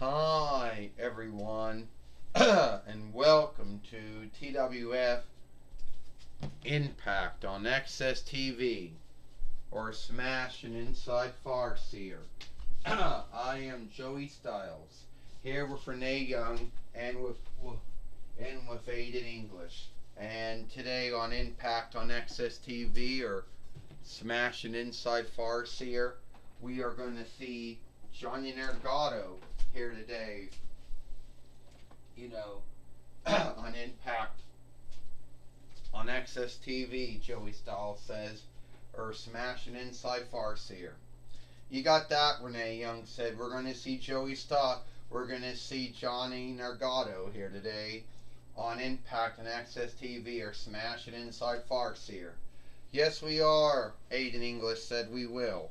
Hi, everyone, and welcome to TWF Impact on Axs Tv, or Smash and Inside Farseer. I am Joey Styles, here with Renee Young and with Aiden English. And today on Impact on Axs Tv, or Smash and Inside Farseer, we are going to see Johnny Nergato here today, on Impact on Axs Tv, Joey Styles says, or Smash and Inside Farseer. You got that, Renee Young said. We're going to see Joey Styles. We're going to see Johnny Nergato here today on Impact on Axs Tv, or Smash and Inside Farseer. Yes, we are, Aiden English said we will.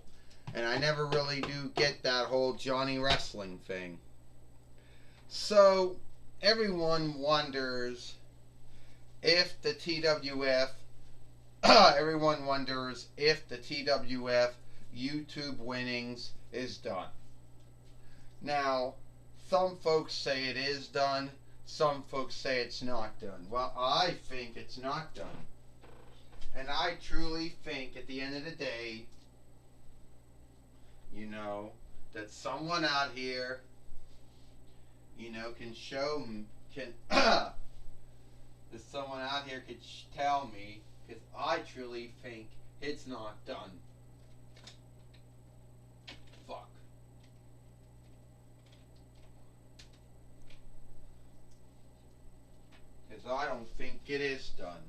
And I never really do get that whole Johnny wrestling thing. So, everyone wonders if the TWF, everyone wonders if the TWF YouTube winnings is done. Now, some folks say it is done, some folks say it's not done. Well, I think it's not done. And I truly think at the end of the day, that someone out here, can show me, that someone out here could tell me, because I truly think it's not done. Fuck. Because I don't think it is done.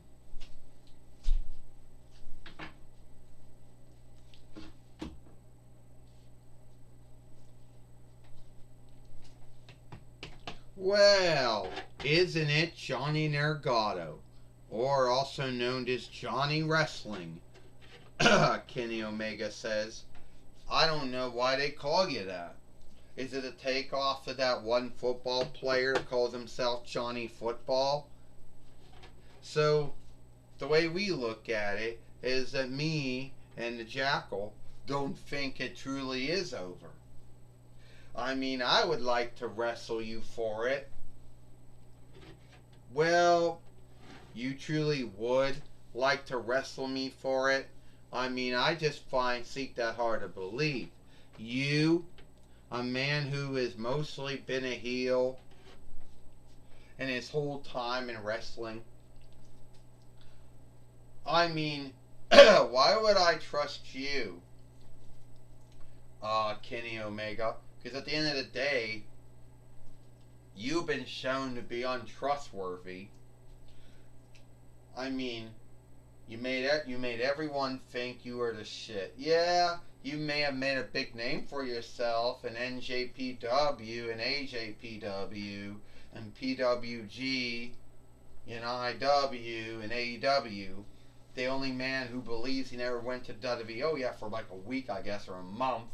Well, isn't it Johnny Nergato, or also known as Johnny Wrestling? Kenny Omega says. I don't know why they call you that. Is it a takeoff of that one football player that calls himself Johnny Football? So, the way we look at it is that me and the Jackal don't think it truly is over. I mean, I would like to wrestle you for it. Well, you truly would like to wrestle me for it? I mean, I just seek that hard to believe. You, a man who has mostly been a heel and his whole time in wrestling. I mean, why would I trust you, Kenny Omega? Because at the end of the day, you've been shown to be untrustworthy. I mean, you made everyone think you were the shit. Yeah, you may have made a big name for yourself in NJPW and AJPW and PWG and IW and AEW. The only man who believes he never went to WWE, for like a week, I guess, or a month.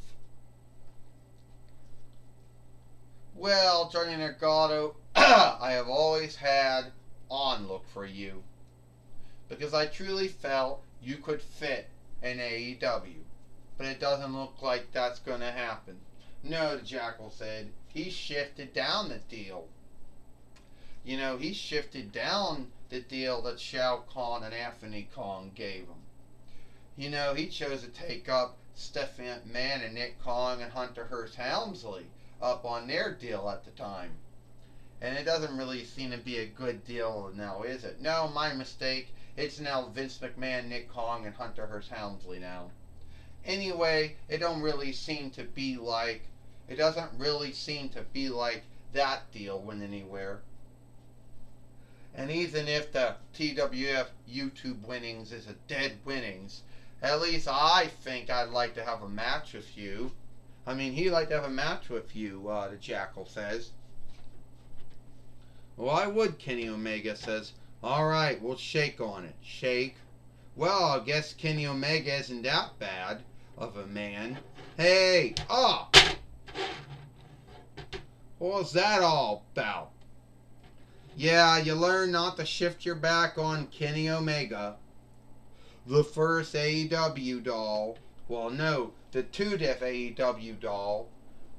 Well, Johnny Nergato, I have always had onlook for you. Because I truly felt you could fit in AEW. But it doesn't look like that's going to happen. No, the Jackal said, he shifted down the deal. He shifted down the deal that Shao Kahn and Anthony Khan gave him. He chose to take up Stephanie McMahon and Nick Khan and Hunter Hearst Helmsley up on their deal at the time. And it doesn't really seem to be a good deal now, is it? No, my mistake. It's now Vince McMahon, Nick Khan, and Hunter Hearst Helmsley now. Anyway, it doesn't really seem to be like that deal went anywhere. And even if the TWF YouTube winnings is a dead winnings, at least I think I'd like to have a match with you. I mean, he'd like to have a match with you, the Jackal says. Well, I would, Kenny Omega says. Alright, we'll shake on it. Shake? Well, I guess Kenny Omega isn't that bad of a man. Hey! Ah! What was that all about? Yeah, you learn not to shift your back on Kenny Omega. The first AEW doll. Well, no, the 2-diff AEW doll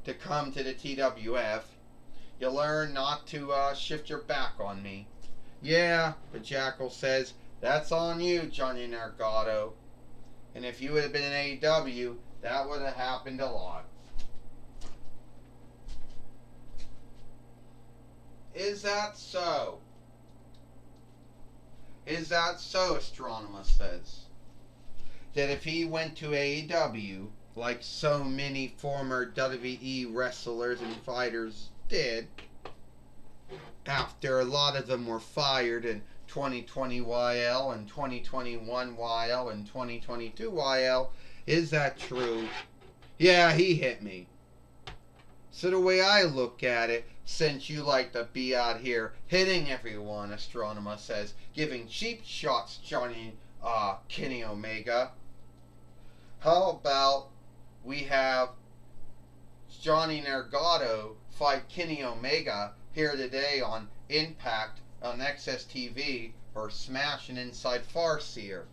to come to the TWF You learn not to shift your back on me. Yeah, the Jackal says, that's on you, Johnny Nargotto. And if you would have been in AEW, that would have happened a lot. Is that so? Is that so, Astronomer says? That if he went to AEW, like so many former WWE wrestlers and fighters did, after a lot of them were fired in 2020 YL and 2021 YL and 2022 YL, is that true? Yeah, he hit me. So the way I look at it, since you like to be out here hitting everyone, Astronomer says, giving cheap shots, Johnny Kenny Omega, how about we have Johnny Nargotto fight Kenny Omega here today on Impact on Axs Tv or Smash and Inside Farseer,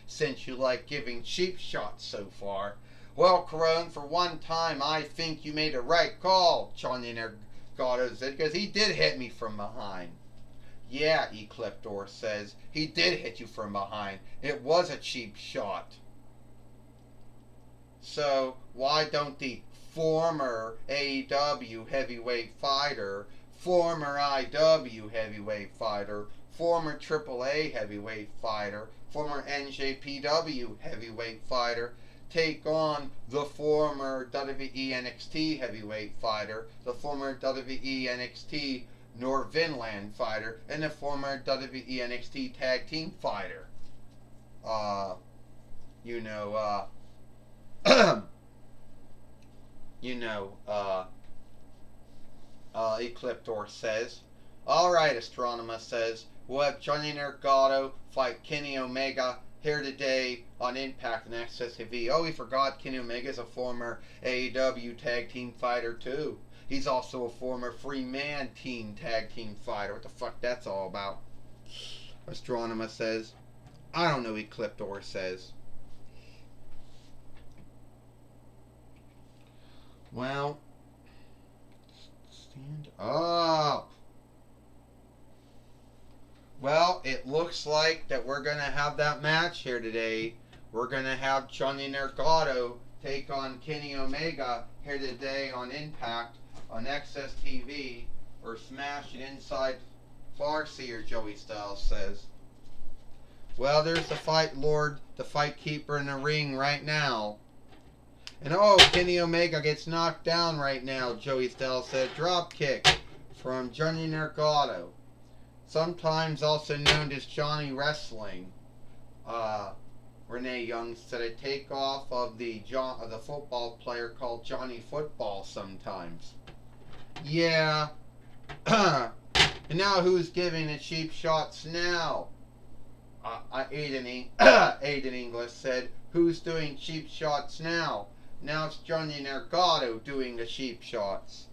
since you like giving cheap shots so far. Well, Corone, for one time I think you made a right call, Johnny Nargotto said, because he did hit me from behind. Yeah, Ecliptor says, he did hit you from behind. It was a cheap shot. So why don't the former AEW heavyweight fighter, former IW heavyweight fighter, former AAA heavyweight fighter, former NJPW heavyweight fighter take on the former WWE NXT heavyweight fighter, the former WWE NXT Norvinland fighter, and the former WWE NXT tag team fighter? Ecliptor says. Alright, Astronomer says, we'll have Johnny Nargotto fight Kenny Omega here today on Impact and Axs TV. Oh, we forgot Kenny Omega's a former AEW tag team fighter too. He's also a former Free Man Team tag team fighter. What the fuck that's all about? Astronomer says. I don't know, Ecliptor says. Well, stand up. Well, it looks like that we're going to have that match here today. We're going to have Johnny Nargotto take on Kenny Omega here today on Impact on Axs TV or Smash and Inside Farseer, Joey Styles says. Well, there's the Fight Lord, the Fight Keeper in the ring right now. And oh, Kenny Omega gets knocked down right now, Joey Styles said. Drop kick from Johnny Nargotto. Sometimes also known as Johnny Wrestling. Renee Young said a takeoff of the football player called Johnny Football sometimes. Yeah. And now who's giving the cheap shots now? Aiden English said, who's doing cheap shots now? Now it's Johnny Nargotto doing the cheap shots.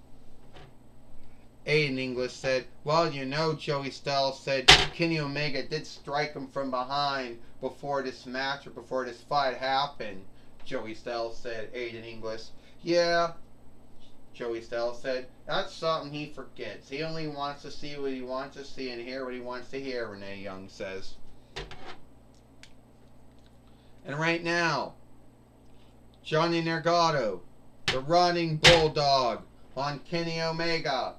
Aiden English said, well, you know, Joey Styles said Kenny Omega did strike him from behind before this match or before this fight happened. Joey Styles said, Aiden English. Yeah, Joey Styles said, that's something he forgets. He only wants to see what he wants to see and hear what he wants to hear, Renee Young says. And right now, Johnny Nargotto, the running bulldog on Kenny Omega,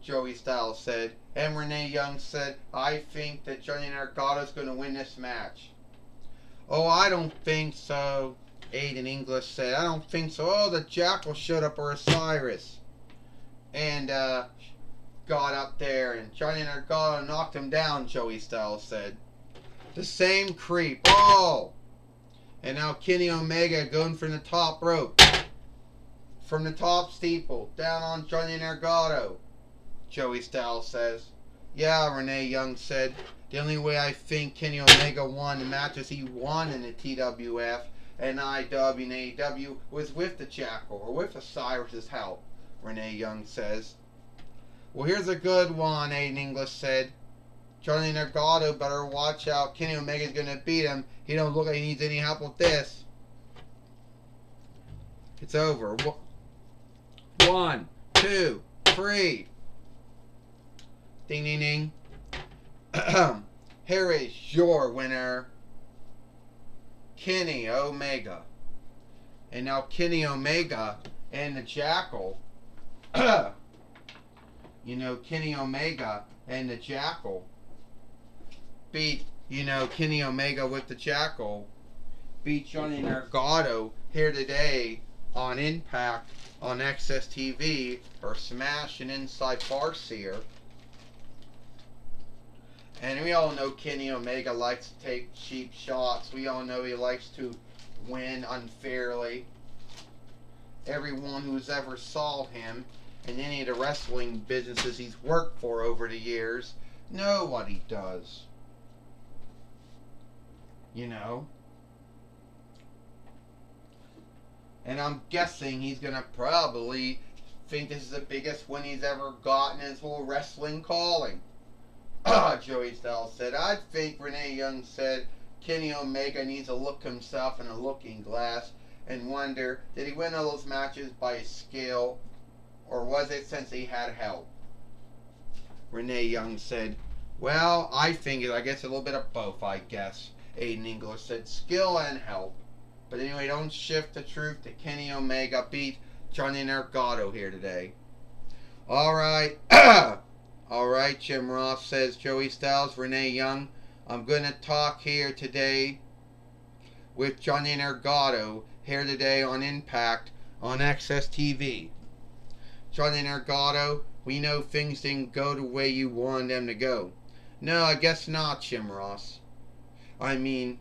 Joey Styles said. And Renee Young said, I think that Johnny Nargotto's going to win this match. Oh, I don't think so, Aiden English said. I don't think so. Oh, the Jackal showed up, or Osiris. And got up there, and Johnny Nargotto knocked him down, Joey Styles said. The same creep. Oh! And now Kenny Omega going from the top rope. From the top steeple. Down on Johnny Nargotto. Joey Styles says. Yeah, Renee Young said. The only way I think Kenny Omega won the matches he won in the TWF and IW and AEW was with the Jackal or with Osiris' help, Renee Young says. Well, here's a good one, Aiden English said. Johnny Nargotto better watch out. Kenny Omega's going to beat him. He don't look like he needs any help with this. It's over. 1, 2, 3. Ding, ding, ding. Here is your winner, Kenny Omega. And now Kenny Omega and the Jackal, Kenny Omega and the Jackal beat, Kenny Omega with the Jackal beat Johnny Nargotto here today on Impact on Axs TV, or Smash and Inside Farseer. And we all know Kenny Omega likes to take cheap shots. We all know he likes to win unfairly. Everyone who's ever saw him in any of the wrestling businesses he's worked for over the years know what he does. And I'm guessing he's going to probably think this is the biggest win he's ever gotten in his whole wrestling calling. Joey Styles said, I think Renee Young said Kenny Omega needs to look himself in a looking glass and wonder, did he win all those matches by skill, or was it since he had help? Renee Young said, well, I guess a little bit of both, I guess. Aiden English said, skill and help. But anyway, don't shift the truth that Kenny Omega beat Johnny Nargotto here today. Alright. Alright, Jim Ross says, Joey Styles, Renee Young, I'm going to talk here today with Johnny Nargotto here today on Impact on Axs TV. Johnny Nargotto, we know things didn't go the way you wanted them to go. No, I guess not, Jim Ross. I mean,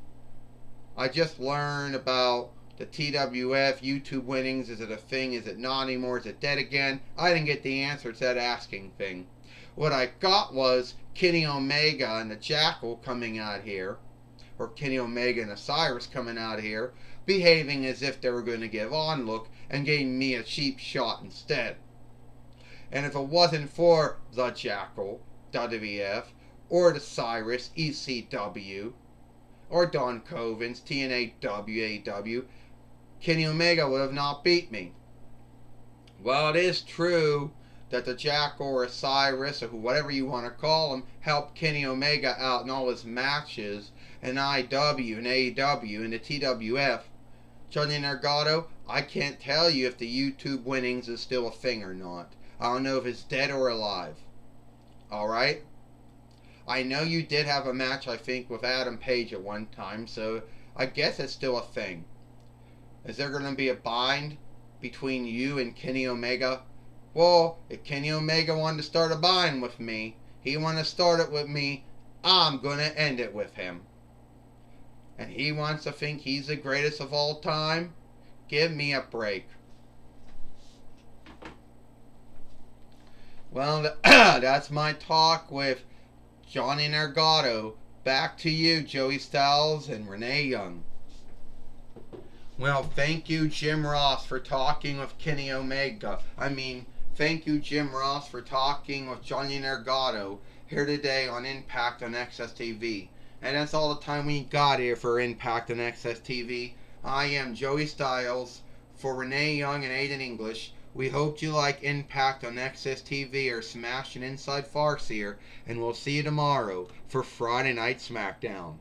I just learned about the TWF YouTube winnings. Is it a thing? Is it not anymore? Is it dead again? I didn't get the answer to that asking thing. What I got was Kenny Omega and the Jackal coming out here, or Kenny Omega and Osiris coming out here, behaving as if they were going to give onlook and giving me a cheap shot instead. And if it wasn't for the Jackal, WWF, or the Cyrus, ECW, or Don Covens, TNA, WAW, Kenny Omega would have not beat me. Well, it is true that the Jackal or Osiris, or whatever you want to call him, helped Kenny Omega out in all his matches in IW and AEW and the TWF. Johnny Nargotto, I can't tell you if the YouTube winnings is still a thing or not. I don't know if it's dead or alive. Alright? I know you did have a match, I think, with Adam Page at one time, so I guess it's still a thing. Is there going to be a bind between you and Kenny Omega? Well, if Kenny Omega wanted to start a bind with me, he wanted to start it with me, I'm going to end it with him. And he wants to think he's the greatest of all time? Give me a break. Well, that's my talk with Johnny Nargotto. Back to you, Joey Styles and Renee Young. Well, thank you, Jim Ross, for talking with Kenny Omega. Thank you, Jim Ross, for talking with Johnny Nargotto here today on Impact on Axs TV. And that's all the time we got here for Impact on Axs TV. I am Joey Styles for Renee Young and Aiden English. We hope you like Impact on Axs TV or Smash and Inside Farseer, and we'll see you tomorrow for Friday Night SmackDown.